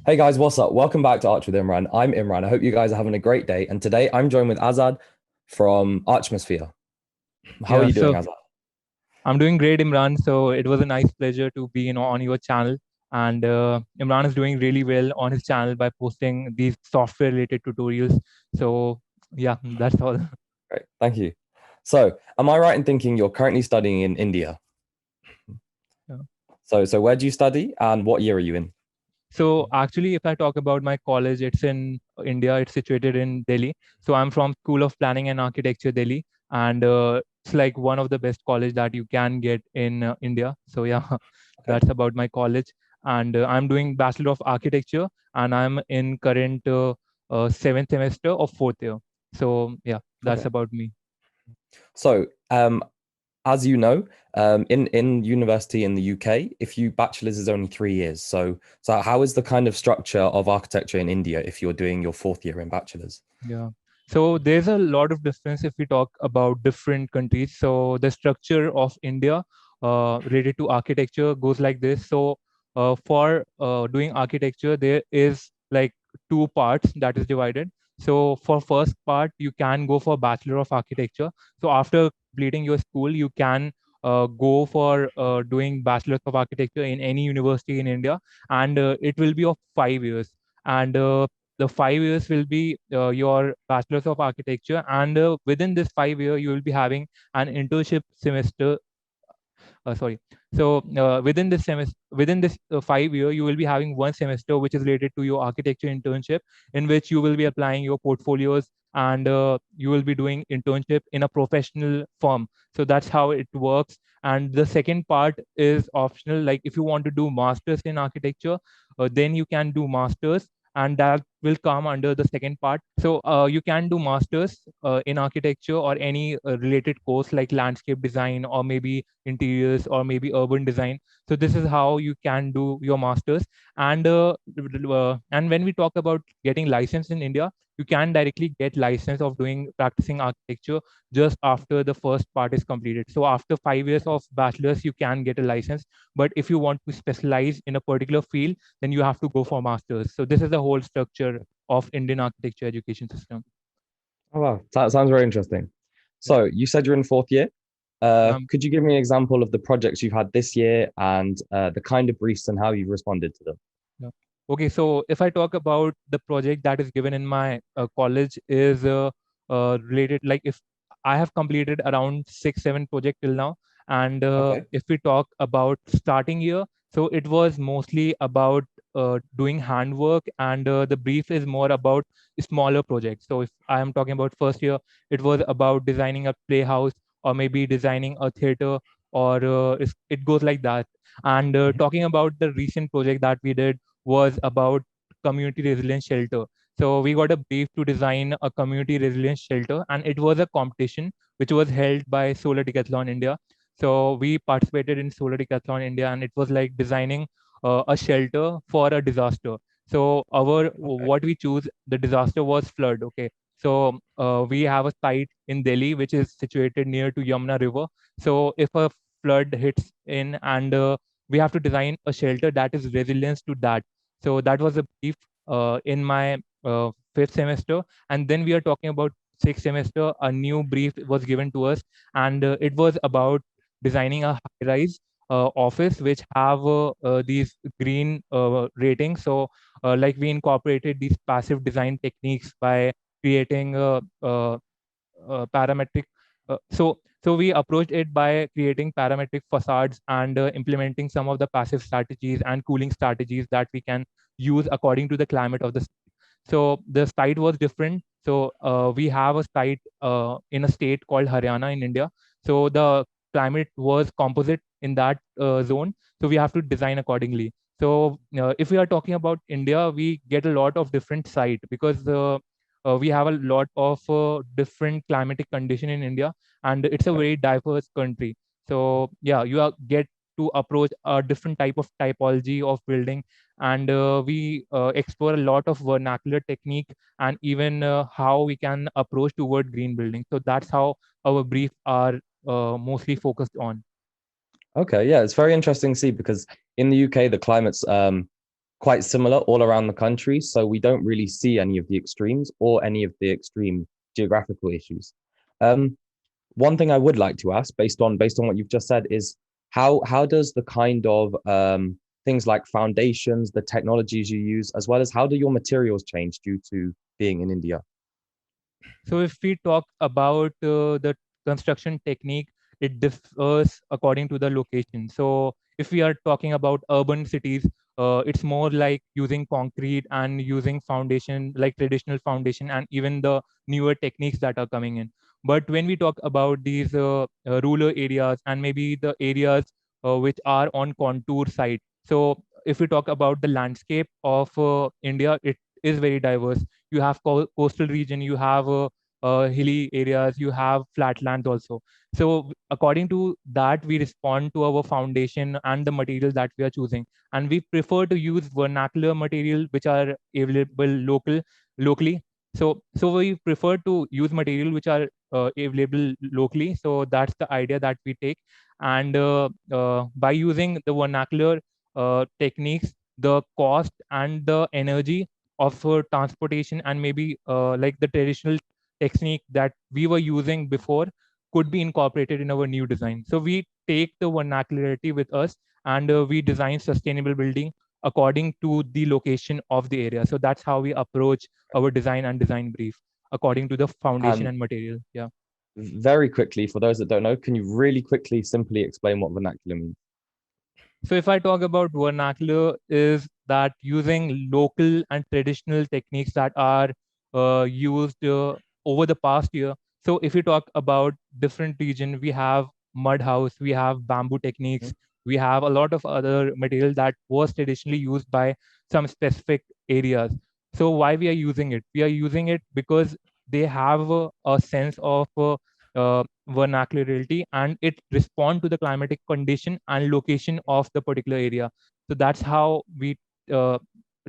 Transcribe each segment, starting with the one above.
Hey guys, what's up? Welcome back to Arch with Imran. I'm Imran. I hope you guys are having a great day. And today I'm joined with Azhar from Archmosphere. How are Yeah, you doing, so Azhar? I'm doing great, Imran. So it was a nice pleasure to be, on your channel. And Imran is doing really well on his channel by posting these software-related tutorials. So yeah, that's all. Great, thank you. So, am I right in thinking you're currently studying in India? Yeah. So where do you study and what year are you in? So actually, if I talk about my college, it's in India. It's situated in Delhi. So I'm from School of Planning and Architecture, Delhi, and it's like one of the best college that you can get in India. So yeah, Okay, that's about my college. And I'm doing Bachelor of Architecture, and I'm in current seventh semester of fourth year. So yeah, that's okay. about me. So, as you know, in university in the UK, if you bachelor's is only 3 years. So how is the kind of structure of architecture in India if you're doing your fourth year in bachelor's? Yeah. So there's a lot of difference if we talk about different countries. So the structure of India related to architecture goes like this. So for doing architecture, there is like two parts that is divided. So for first part, you can go for Bachelor of Architecture. So after completing your school, you can go for doing Bachelor of Architecture in any university in India, and it will be of 5 years. And the 5 years will be your bachelor's of architecture, and within this 5 year you will be having an internship semester. Sorry. So within this semester, within this 5 year, you will be having one semester which is related to your architecture internship, in which you will be applying your portfolios, and you will be doing internship in a professional firm. So that's how it works. And the second part is optional. Like if you want to do masters in architecture, then you can do masters, and that will come under the second part. So you can do masters in architecture or any related course like landscape design or maybe interiors or maybe urban design. So this is how you can do your masters. And when we talk about getting license in India, you can directly get license of doing practicing architecture just after the first part is completed. So after 5 years of bachelor's, you can get a license. But if you want to specialize in a particular field, then you have to go for masters. So this is the whole structure of Indian architecture education system. Oh wow, that sounds very interesting. Yeah. So you said you're in fourth year. Um, Could you give me an example of the projects you've had this year and the kind of briefs and how you've responded to them? yeah. Okay, so if I talk about the project that is given in my college is related, like if I have completed around six, seven project till now, and Okay. if we talk about starting year, so it was mostly about doing handwork, and the brief is more about smaller projects. So if I am talking about first year, it was about designing a playhouse or maybe designing a theater, or it goes like that. And Mhm. talking about the recent project that we did was about community resilience shelter. So we got a brief to design a community resilience shelter, and it was a competition which was held by Solar Decathlon India. So we participated in Solar Decathlon India, and it was like designing a shelter for a disaster. So our Okay. what we choose, the disaster was flood. Okay, so we have a site in Delhi which is situated near to Yamuna River. So if a flood hits in, and we have to design a shelter that is resilient to that. So that was a brief in my fifth semester. And then we are talking about sixth semester. A new brief was given to us, and it was about designing a high-rise office which have these green ratings. So like we incorporated these passive design techniques by creating parametric. So we approached it by creating parametric facades and implementing some of the passive strategies and cooling strategies that we can use according to the climate of the site. So the site was different. So we have a site in a state called Haryana in India. So the climate was composite in that zone. So we have to design accordingly. So if we are talking about India, we get a lot of different site because we have a lot of different climatic condition in India, and it's a Okay. very diverse country. So yeah, get to approach a different type of typology of building, and we explore a lot of vernacular technique, and even how we can approach toward green building. So that's how our brief are mostly focused on. Okay. Yeah, it's very interesting to see because in the UK the climate's quite similar all around the country. So we don't really see any of the extremes or any of the extreme geographical issues. Um, One thing I would like to ask, based on what you've just said, is how does the kind of things like foundations, the technologies you use, as well as how do your materials change due to being in India? So if we talk about the construction technique, it differs according to the location. So if we are talking about urban cities, it's more like using concrete and using foundation, like traditional foundation, and even the newer techniques that are coming in. But when we talk about these rural areas and maybe the areas which are on contour side, so if we talk about the landscape of India, it is very diverse. You have coastal region, you have hilly areas, you have flatlands also. So according to that, we respond to our foundation and the material that we are choosing, and we prefer to use vernacular material which are available locally. So we prefer to use material which are available locally. So that's the idea that we take, and by using the vernacular techniques, the cost and the energy of transportation and maybe like the traditional technique that we were using before could be incorporated in our new design. So we take the vernacularity with us, and we design sustainable building according to the location of the area. So that's how we approach our design and design brief according to the foundation And and material. Yeah. very quickly, for those that don't know, can you really quickly, simply explain what vernacular means? So if I talk about vernacular, is that using local and traditional techniques that are used over the past year. So if you talk about different region, we have mud house, we have bamboo techniques, we have a lot of other material that was traditionally used by some specific areas. So why we are using it? We are using it because they have a sense of vernacularity, and it respond to the climatic condition and location of the particular area. So that's how we uh,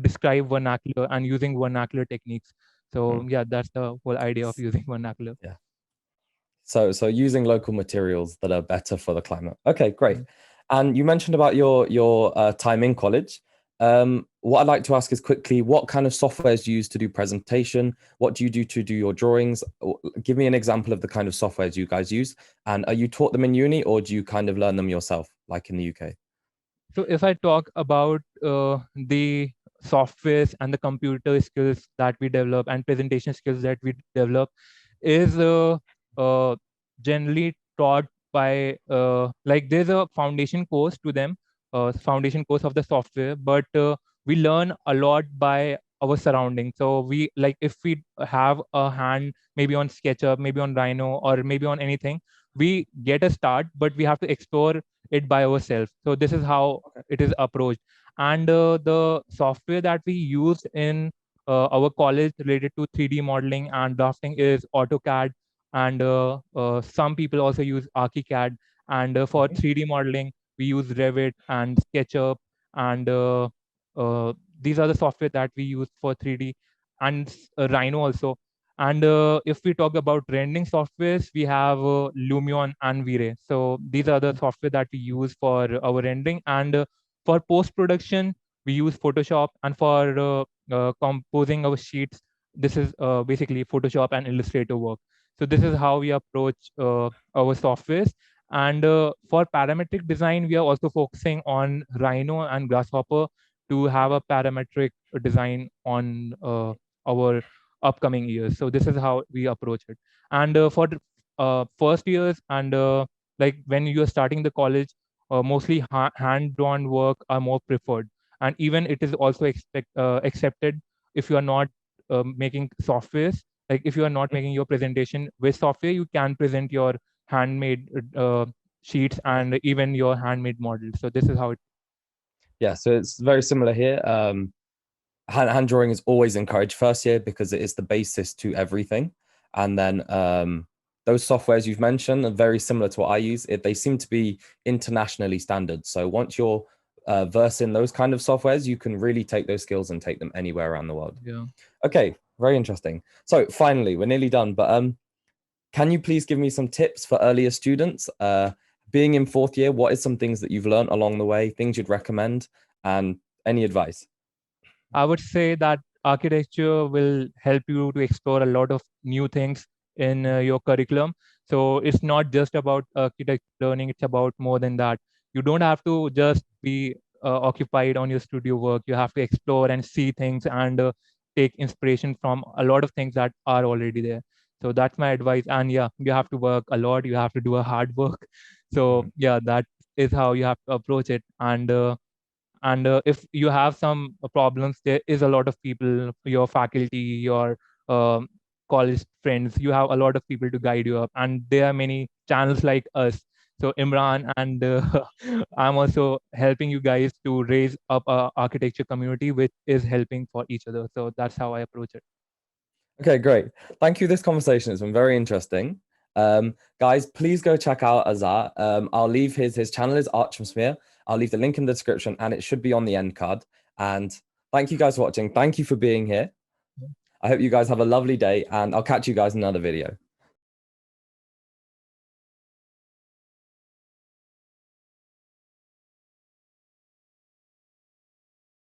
describe vernacular and using vernacular techniques. Mm, So yeah, that's the whole idea of s- using vernacular. yeah. So using local materials that are better for the climate. Okay, great. Mm. And you mentioned about your time in college. What I'd like to ask is quickly, what kind of softwares do you use to do presentation? What do you do to do your drawings? Give me an example of the kind of softwares you guys use. And are you taught them in uni or do you kind of learn them yourself, like in the UK? So if I talk about the softwares and the computer skills that we develop and presentation skills that we develop, is uh, generally taught by like there's a foundation course to them, foundation course of the software, but we learn a lot by our surroundings. So we, like, if we have a hand maybe on SketchUp, maybe on Rhino, or maybe on anything, we get a start, but we have to explore it by ourselves. So this is how Okay. it is approached. And the software that we use in our college related to 3D modeling and drafting is AutoCAD, and some people also use ArchiCAD. And for Mhm. 3D modeling, we use Revit and SketchUp, and uh, these are the software that we use for 3D, and Rhino also. And if we talk about rendering softwares, we have Lumion and V-Ray. So these are the software that we use for our rendering. And for post-production, we use Photoshop. And for composing our sheets, this is basically Photoshop and Illustrator work. So this is how we approach our softwares. And for parametric design, we are also focusing on Rhino and Grasshopper to have a parametric design on our upcoming years. So this is how we approach it. And for first years, and like when you are starting the college, mostly hand-drawn work are more preferred, and even it is also accepted if you are not making softwares. Like if you are not making your presentation with software, you can present your handmade sheets Okay. and even your handmade models. So this is how it. Yeah, so it's very similar here. Hand drawing is always encouraged first year because it is the basis to everything. And then those softwares you've mentioned are very similar to what I use. They seem to be internationally standard. So once you're versed in those kind of softwares, you can really take those skills and take them anywhere around the world. Yeah. Okay, very interesting. So finally, we're nearly done, but can you please give me some tips for earlier students? Being in fourth year, what is some things that you've learned along the way, things you'd recommend, and any advice? I would say that architecture will help you to explore a lot of new things in your curriculum. So it's not just about architecture learning, it's about more than that. You don't have to just be occupied on your studio work. You have to explore and see things and take inspiration from a lot of things that are already there. So that's my advice. And yeah, you have to work a lot. You have to do a hard work. So Mhm. yeah, that is how you have to approach it. And if you have some problems, there is a lot of people, your faculty, your um, college friends, you have a lot of people to guide you up, and there are many channels like us. So Imran and I'm also helping you guys to raise up a architecture community which is helping for each other. So that's how I approach it. Okay, great. Thank you. This conversation has been very interesting. Guys, please go check out Azhar. I'll leave his channel is Archmosphere. I'll leave the link in the description and it should be on the end card. And thank you guys for watching. Thank you for being here. I hope you guys have a lovely day and I'll catch you guys in another video.